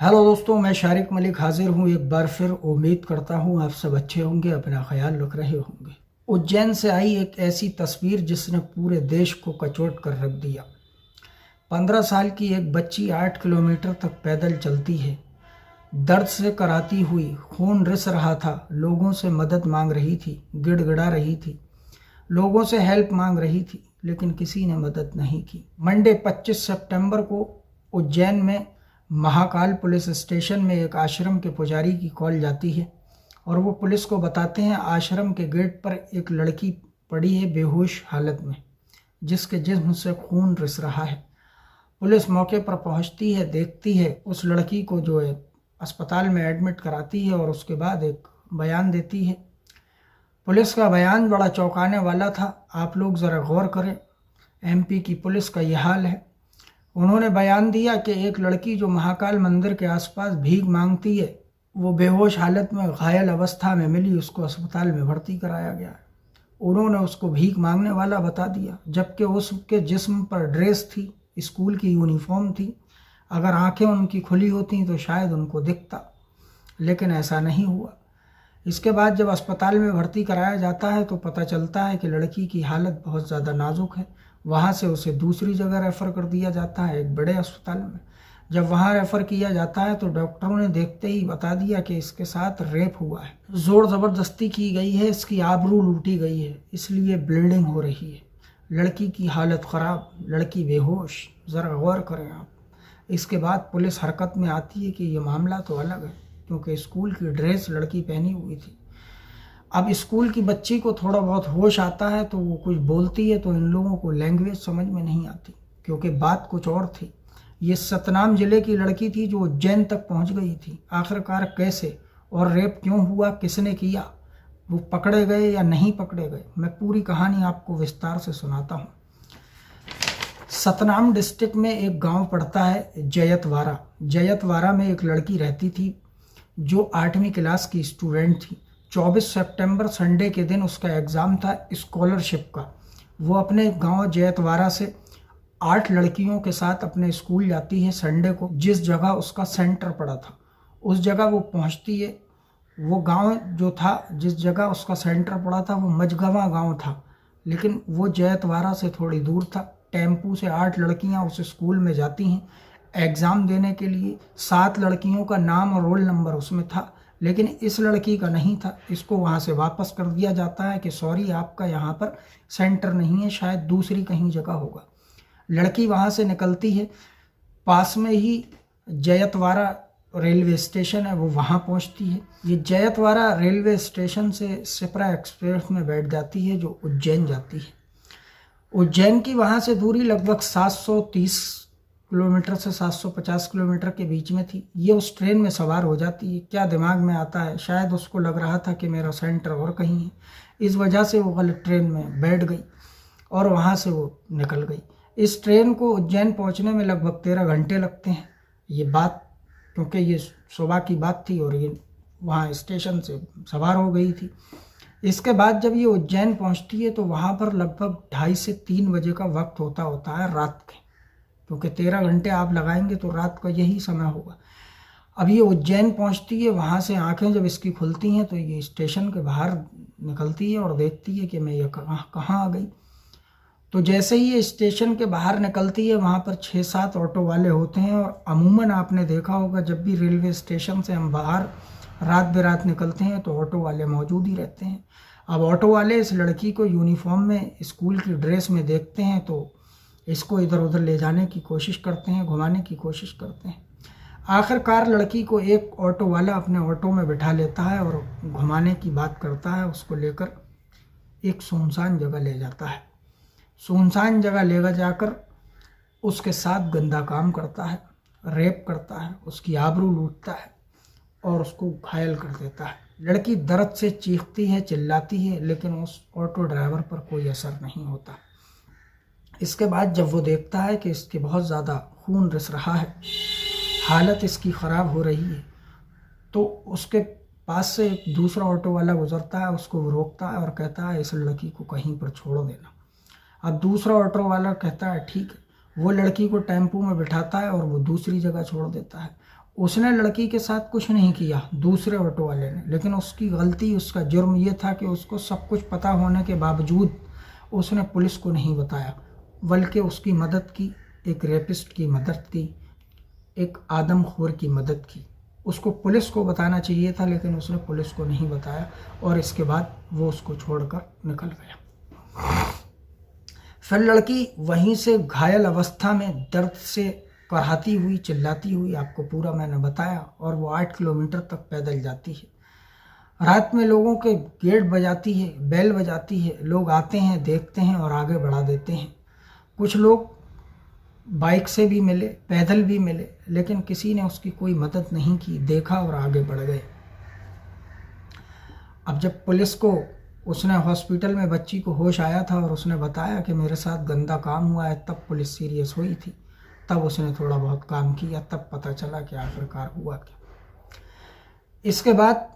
Hello दोस्तों, मैं शारिक मलिक हाजिर हूँ एक बार फिर। उम्मीद करता हूँ आप सब अच्छे होंगे, अपना ख्याल रख रहे होंगे। उज्जैन से आई एक ऐसी तस्वीर जिसने पूरे देश को कचोट कर रख दिया। 15 साल की एक बच्ची 8 किलोमीटर तक पैदल चलती है, दर्द से कराती हुई, खून रिस रहा था, लोगों से मदद मांग रही थी, गिड़गिड़ा रही थी, लोगों से हेल्प मांग रही थी, लेकिन किसी ने मदद नहीं की। मंडे 25 सितंबर को उज्जैन में महाकाल पुलिस स्टेशन में एक आश्रम के पुजारी की कॉल जाती है और वो पुलिस को बताते हैं आश्रम के गेट पर एक लड़की पड़ी है बेहोश हालत में, जिसके जिस्म से खून रिस रहा है। पुलिस मौके पर पहुंचती है, देखती है, उस लड़की को जो है अस्पताल में एडमिट कराती है और उसके बाद एक बयान देती है। पुलिस का बयान बड़ा चौंकाने वाला था। आप लोग ज़रा गौर करें, एमपी की पुलिस का यह हाल है। उन्होंने बयान दिया कि एक लड़की जो महाकाल मंदिर के आसपास भीख मांगती है, वो बेहोश हालत में घायल अवस्था में मिली, उसको अस्पताल में भर्ती कराया गया। उन्होंने उसको भीख मांगने वाला बता दिया, जबकि उसके जिस्म पर ड्रेस थी, स्कूल की यूनिफॉर्म थी। अगर आंखें उनकी खुली होती तो शायद उनको दिखता, लेकिन ऐसा नहीं हुआ। इसके बाद जब अस्पताल में भर्ती कराया जाता है तो पता चलता है कि लड़की की हालत बहुत ज़्यादा नाजुक है। वहाँ से उसे दूसरी जगह रेफ़र कर दिया जाता है, एक बड़े अस्पताल में। जब वहाँ रेफ़र किया जाता है तो डॉक्टरों ने देखते ही बता दिया कि इसके साथ रेप हुआ है, ज़ोर ज़बरदस्ती की गई है, इसकी आबरू लूटी गई है, इसलिए ब्लीडिंग हो रही है। लड़की की हालत ख़राब, लड़की बेहोश। ज़रा गौर करें आप। इसके बाद पुलिस हरकत में आती है कि ये मामला तो अलग है, क्योंकि स्कूल की ड्रेस लड़की पहनी हुई थी। अब स्कूल की बच्ची को थोड़ा बहुत होश आता है तो वो कुछ बोलती है, तो इन लोगों को लैंग्वेज समझ में नहीं आती, क्योंकि बात कुछ और थी। ये सतनाम जिले की लड़की थी जो उज्जैन तक पहुंच गई थी। आखिरकार कैसे और रेप क्यों हुआ, किसने किया, वो पकड़े गए या नहीं पकड़े गए, मैं पूरी कहानी आपको विस्तार से सुनाता हूँ। सतनाम डिस्ट्रिक्ट में एक गांव पड़ता है जयतवाड़ा। जयतवाड़ा में एक लड़की रहती थी जो 8वीं क्लास की स्टूडेंट थी। 24 सितंबर संडे के दिन उसका एग्ज़ाम था स्कॉलरशिप का। वो अपने गांव जयतवाड़ा से 8 लड़कियों के साथ अपने स्कूल जाती है संडे को, जिस जगह उसका सेंटर पड़ा था। उस जगह वो पहुंचती है। वो गांव जो था, जिस जगह उसका सेंटर पड़ा था, वो मझगवां गांव था, लेकिन वो जयतवाड़ा से थोड़ी दूर था। टेम्पू से 8 लड़कियां उस स्कूल में जाती हैं एग्ज़ाम देने के लिए। 7 लड़कियों का नाम और रोल नंबर उसमें था, लेकिन इस लड़की का नहीं था। इसको वहाँ से वापस कर दिया जाता है कि सॉरी, आपका यहाँ पर सेंटर नहीं है, शायद दूसरी कहीं जगह होगा। लड़की वहाँ से निकलती है, पास में ही जयतवाड़ा रेलवे स्टेशन है, वो वहाँ पहुँचती है। ये जयतवाड़ा रेलवे स्टेशन से शिप्रा एक्सप्रेस में बैठ जाती है जो उज्जैन जाती है। उज्जैन की वहाँ से दूरी लगभग 730 किलोमीटर से 750 किलोमीटर के बीच में थी। ये उस ट्रेन में सवार हो जाती है। क्या दिमाग में आता है, शायद उसको लग रहा था कि मेरा सेंटर और कहीं है, इस वजह से वो गलत ट्रेन में बैठ गई और वहाँ से वो निकल गई। इस ट्रेन को उज्जैन पहुँचने में लगभग 13 घंटे लगते हैं। ये बात, क्योंकि ये सुबह की बात थी और ये वहाँ स्टेशन से सवार हो गई थी। इसके बाद जब ये उज्जैन पहुँचती है तो वहाँ पर लगभग 2:30 से 3 बजे का वक्त होता है रात के, क्योंकि 13 घंटे आप लगाएंगे तो रात का यही समय होगा। अब ये उज्जैन पहुंचती है, वहाँ से आंखें जब इसकी खुलती हैं तो ये स्टेशन के बाहर निकलती है और देखती है कि मैं ये कहाँ आ गई। तो जैसे ही ये स्टेशन के बाहर निकलती है, वहाँ पर 6-7 ऑटो वाले होते हैं। और अमूमन आपने देखा होगा, जब भी रेलवे स्टेशन से हम बाहर रात बेरात निकलते हैं तो ऑटो वाले मौजूद ही रहते हैं। अब ऑटो वाले इस लड़की को यूनिफॉर्म में, स्कूल की ड्रेस में देखते हैं तो इसको इधर उधर ले जाने की कोशिश करते हैं, घुमाने की कोशिश करते हैं। आखिरकार लड़की को एक ऑटो वाला अपने ऑटो में बिठा लेता है और घुमाने की बात करता है। उसको लेकर एक सुनसान जगह ले जाता है। सुनसान जगह ले जाकर उसके साथ गंदा काम करता है, रेप करता है, उसकी आबरू लूटता है और उसको घायल कर देता है। लड़की दर्द से चीखती है, चिल्लाती है, लेकिन उस ऑटो ड्राइवर पर कोई असर नहीं होता। इसके बाद जब वो देखता है कि इसके बहुत ज़्यादा खून रिस रहा है, हालत इसकी ख़राब हो रही है, तो उसके पास से एक दूसरा ऑटो वाला गुजरता है, उसको वो रोकता है और कहता है इस लड़की को कहीं पर छोड़ देना। अब दूसरा ऑटो वाला कहता है ठीक है। वो लड़की को टेम्पू में बिठाता है और वो दूसरी जगह छोड़ देता है। उसने लड़की के साथ कुछ नहीं किया, दूसरे ऑटो वाले ने, लेकिन उसकी गलती, उसका जुर्म ये था कि उसको सब कुछ पता होने के बावजूद उसने पुलिस को नहीं बताया, बल्कि उसकी मदद की, एक रेपिस्ट की मदद की, एक आदमखोर की मदद की। उसको पुलिस को बताना चाहिए था, लेकिन उसने पुलिस को नहीं बताया और इसके बाद वो उसको छोड़कर निकल गया। फिर लड़की वहीं से घायल अवस्था में दर्द से कराहती हुई, चिल्लाती हुई, आपको पूरा मैंने बताया, और वो 8 किलोमीटर तक पैदल जाती है। रात में लोगों के गेट बजाती है, बेल बजाती है, लोग आते हैं, देखते हैं और आगे बढ़ा देते हैं। कुछ लोग बाइक से भी मिले, पैदल भी मिले, लेकिन किसी ने उसकी कोई मदद नहीं की, देखा और आगे बढ़ गए। अब जब पुलिस को, उसने हॉस्पिटल में बच्ची को होश आया था और उसने बताया कि मेरे साथ गंदा काम हुआ है, तब पुलिस सीरियस हुई थी, तब उसने थोड़ा बहुत काम किया, तब पता चला कि आखिरकार हुआ क्या। इसके बाद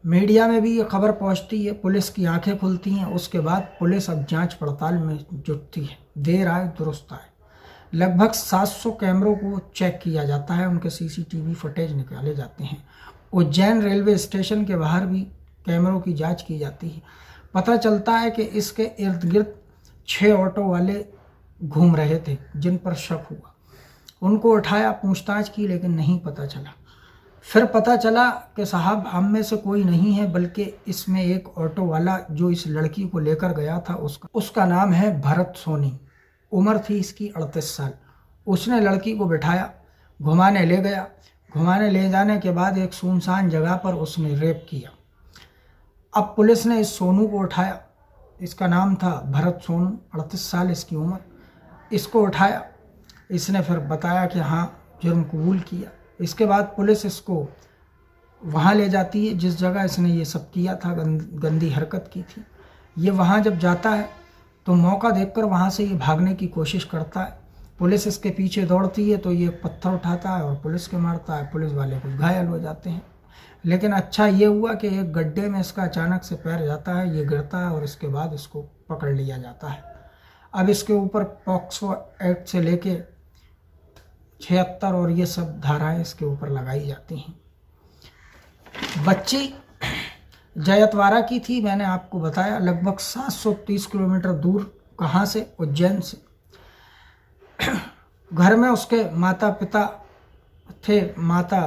मीडिया में भी ये खबर पहुंचती है, पुलिस की आंखें खुलती हैं। उसके बाद पुलिस अब जांच पड़ताल में जुटती है, देर आए दुरुस्त आए। लगभग 700 कैमरों को चेक किया जाता है, उनके सीसीटीवी फुटेज निकाले जाते हैं। उज्जैन रेलवे स्टेशन के बाहर भी कैमरों की जांच की जाती है। पता चलता है कि इसके इर्द गिर्द 6 ऑटो वाले घूम रहे थे जिन पर शक हुआ। उनको उठाया, पूछताछ की, लेकिन नहीं पता चला। फिर पता चला कि साहब हम में से कोई नहीं है, बल्कि इसमें एक ऑटो वाला जो इस लड़की को लेकर गया था उसका नाम है भरत सोनी। उम्र थी इसकी 38 साल। उसने लड़की को बिठाया, घुमाने ले गया। घुमाने ले जाने के बाद एक सुनसान जगह पर उसने रेप किया। अब पुलिस ने इस सोनू को उठाया, इसका नाम था भरत सोनू, 38 साल इसकी उम्र। इसको उठाया, इसने फिर बताया कि हाँ जुर्म कबूल किया। इसके बाद पुलिस इसको वहाँ ले जाती है जिस जगह इसने ये सब किया था, गंदी हरकत की थी। ये वहाँ जब जाता है तो मौका देखकर वहाँ से ये भागने की कोशिश करता है। पुलिस इसके पीछे दौड़ती है तो ये पत्थर उठाता है और पुलिस के मारता है। पुलिस वाले कुछ घायल हो जाते हैं, लेकिन अच्छा ये हुआ कि एक गड्ढे में इसका अचानक से पैर जाता है, ये गिरता है और इसके बाद इसको पकड़ लिया जाता है। अब इसके ऊपर पॉक्सो एक्ट से लेके 76 और ये सब धाराएं इसके ऊपर लगाई जाती हैं। बच्ची जयतवाड़ा की थी, मैंने आपको बताया, लगभग 730 किलोमीटर दूर। कहाँ से? उज्जैन से। घर में उसके माता पिता थे, माता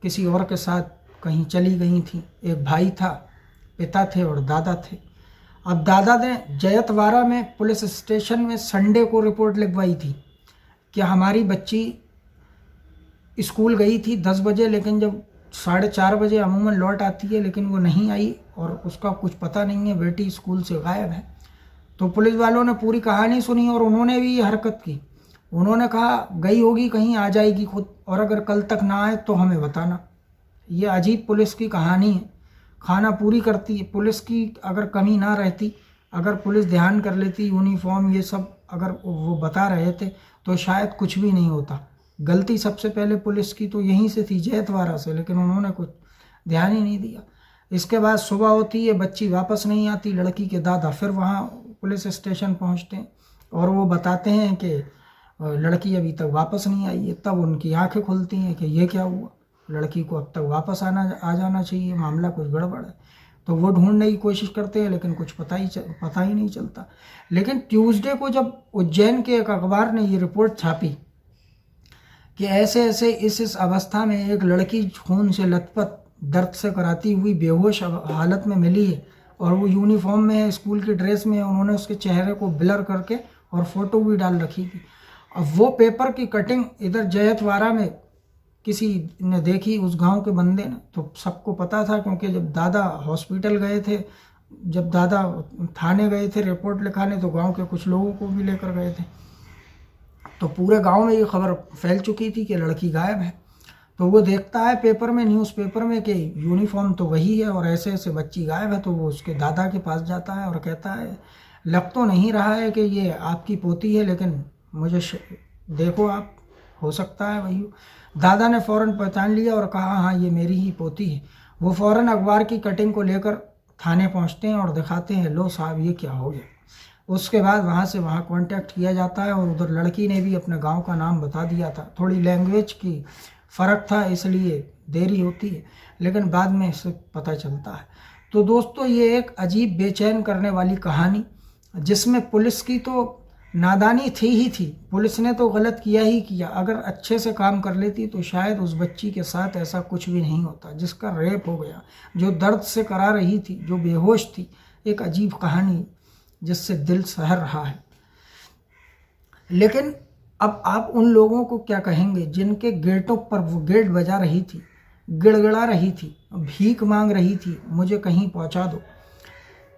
किसी और के साथ कहीं चली गई थी, एक भाई था, पिता थे और दादा थे। अब दादा ने जयतवाड़ा में पुलिस स्टेशन में संडे को रिपोर्ट लिखवाई थी कि हमारी बच्ची स्कूल गई थी 10 बजे, लेकिन जब 4:30 बजे अमूमन लौट आती है, लेकिन वो नहीं आई और उसका कुछ पता नहीं है, बेटी स्कूल से गायब है। तो पुलिस वालों ने पूरी कहानी सुनी और उन्होंने भी ये हरकत की। उन्होंने कहा गई होगी कहीं, आ जाएगी खुद, और अगर कल तक ना आए तो हमें बताना। ये अजीब पुलिस की कहानी है, खाना पूरी करती है। पुलिस की अगर कमी ना रहती, अगर पुलिस ध्यान कर लेती, यूनिफॉर्म ये सब अगर वो बता रहे थे तो शायद कुछ भी नहीं होता। गलती सबसे पहले पुलिस की तो यहीं से थी, जयतवाड़ा से, लेकिन उन्होंने कुछ ध्यान ही नहीं दिया। इसके बाद सुबह होती है, बच्ची वापस नहीं आती। लड़की के दादा फिर वहाँ पुलिस स्टेशन पहुँचते हैं और वो बताते हैं कि लड़की अभी तक वापस नहीं आई है। तब उनकी आंखें खुलती हैं कि ये क्या हुआ, लड़की को अब तक वापस आ जाना चाहिए, मामला कुछ गड़बड़ है। तो वो ढूंढने की कोशिश करते हैं, लेकिन कुछ पता ही नहीं चलता। लेकिन ट्यूसडे को जब उज्जैन के एक अखबार ने ये रिपोर्ट छापी कि ऐसे ऐसे इस अवस्था में एक लड़की खून से लथपथ, दर्द से कराती हुई बेहोश हालत में मिली है और वो यूनिफॉर्म में है, स्कूल की ड्रेस में है। उन्होंने उसके चेहरे को ब्लर करके और फोटो भी डाल रखी थी। अब वो पेपर की कटिंग इधर जयतवाड़ा में किसी ने देखी, उस गांव के बंदे ने, तो सबको पता था, क्योंकि जब दादा हॉस्पिटल गए थे, जब दादा थाने गए थे रिपोर्ट लिखाने, तो गांव के कुछ लोगों को भी लेकर गए थे। तो पूरे गांव में ये खबर फैल चुकी थी कि लड़की गायब है। तो वो देखता है पेपर में, न्यूज़पेपर में, कि यूनिफॉर्म तो वही है और ऐसे ऐसे बच्ची गायब है। तो वो उसके दादा के पास जाता है और कहता है लग तो नहीं रहा है कि ये आपकी पोती है, लेकिन मुझे देखो आप, हो सकता है वही। दादा ने फ़ौरन पहचान लिया और कहा हाँ ये मेरी ही पोती है। वो फ़ौरन अखबार की कटिंग को लेकर थाने पहुंचते हैं और दिखाते हैं, लो साहब ये क्या हो गया। उसके बाद वहाँ से वहाँ कांटेक्ट किया जाता है और उधर लड़की ने भी अपने गांव का नाम बता दिया था। थोड़ी लैंग्वेज की फ़र्क था इसलिए देरी होती है, लेकिन बाद में इसे पता चलता है। तो दोस्तों ये एक अजीब बेचैन करने वाली कहानी, जिसमें पुलिस की तो नादानी थी ही थी, पुलिस ने तो गलत किया ही किया। अगर अच्छे से काम कर लेती तो शायद उस बच्ची के साथ ऐसा कुछ भी नहीं होता जिसका रेप हो गया, जो दर्द से करा रही थी, जो बेहोश थी। एक अजीब कहानी जिससे दिल सहर रहा है। लेकिन अब आप उन लोगों को क्या कहेंगे जिनके गेटों पर वो गेट बजा रही थी, गिड़गिड़ा रही थी, भीख मांग रही थी, मुझे कहीं पहुंचा दो,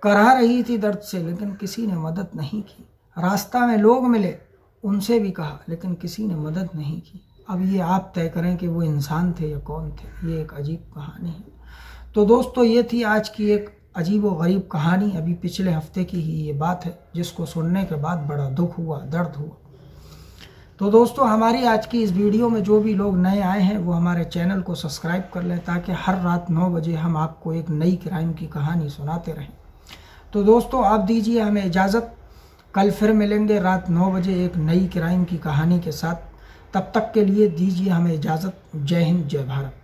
करा रही थी दर्द से, लेकिन किसी ने मदद नहीं की। रास्ता में लोग मिले, उनसे भी कहा, लेकिन किसी ने मदद नहीं की। अब ये आप तय करें कि वो इंसान थे या कौन थे। ये एक अजीब कहानी है। तो दोस्तों ये थी आज की एक अजीब व गरीब कहानी। अभी पिछले हफ्ते की ही ये बात है, जिसको सुनने के बाद बड़ा दुख हुआ, दर्द हुआ। तो दोस्तों हमारी आज की इस वीडियो में जो भी लोग नए आए हैं वो हमारे चैनल को सब्सक्राइब कर लें, ताकि हर रात 9 बजे हम आपको एक नई क्राइम की कहानी सुनाते रहें। तो दोस्तों आप दीजिए हमें इजाज़त। कल फिर मिलेंगे रात 9 बजे एक नई क्राइम की कहानी के साथ। तब तक के लिए दीजिए हमें इजाज़त। जय हिंद, जय भारत।